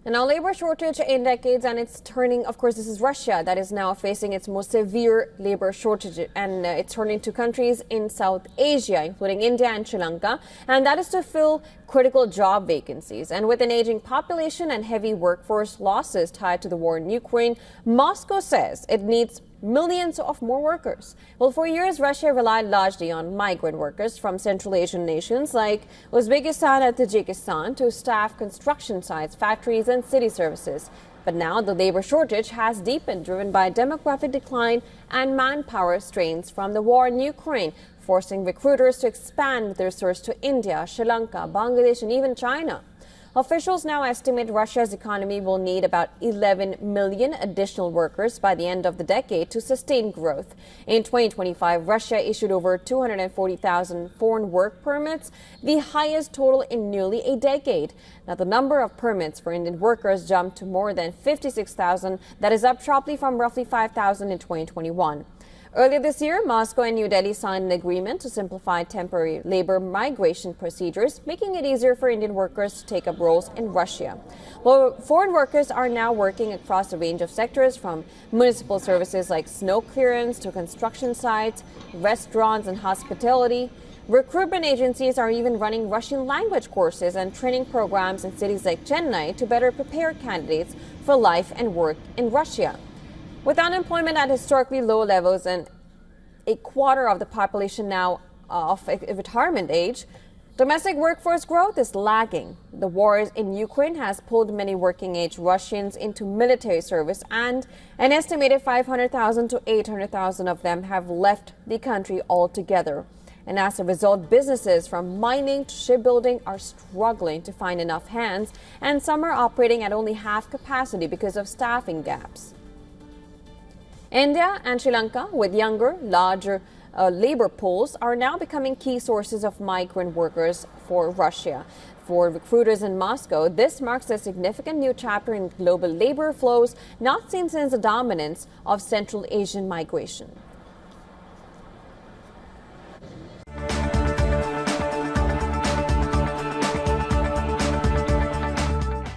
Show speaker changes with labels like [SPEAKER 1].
[SPEAKER 1] And now labor shortage in decades, and it's turning, of course, this is Russia that is now facing its most severe labor shortage, and it's turning to countries in South Asia, including India and Sri Lanka, and that is to fill critical job vacancies. And with an aging population and heavy workforce losses tied to the war in Ukraine, Moscow says it needs millions of more workers. Well, for years, Russia relied largely on migrant workers from Central Asian nations like Uzbekistan and Tajikistan to staff construction sites, factories and city services. But now the labor shortage has deepened, driven by demographic decline and manpower strains from the war in Ukraine, forcing recruiters to expand their search to India, Sri Lanka, Bangladesh and even China. Officials now estimate Russia's economy will need about 11 million additional workers by the end of the decade to sustain growth. In 2025, Russia issued over 240,000 foreign work permits, the highest total in nearly a decade. Now, the number of permits for Indian workers jumped to more than 56,000. That is up sharply from roughly 5,000 in 2021. Earlier this year, Moscow and New Delhi signed an agreement to simplify temporary labor migration procedures, making it easier for Indian workers to take up roles in Russia. Well, foreign workers are now working across a range of sectors, from municipal services like snow clearance to construction sites, restaurants and hospitality. Recruitment agencies are even running Russian language courses and training programs in cities like Chennai to better prepare candidates for life and work in Russia. With unemployment at historically low levels and a quarter of the population now of retirement age, domestic workforce growth is lagging. The war in Ukraine has pulled many working-age Russians into military service, and an estimated 500,000 to 800,000 of them have left the country altogether. And as a result, businesses from mining to shipbuilding are struggling to find enough hands, and some are operating at only half capacity because of staffing gaps. India and Sri Lanka, with younger, larger labor pools, are now becoming key sources of migrant workers for Russia. For recruiters in Moscow, this marks a significant new chapter in global labor flows not seen since the dominance of Central Asian migration.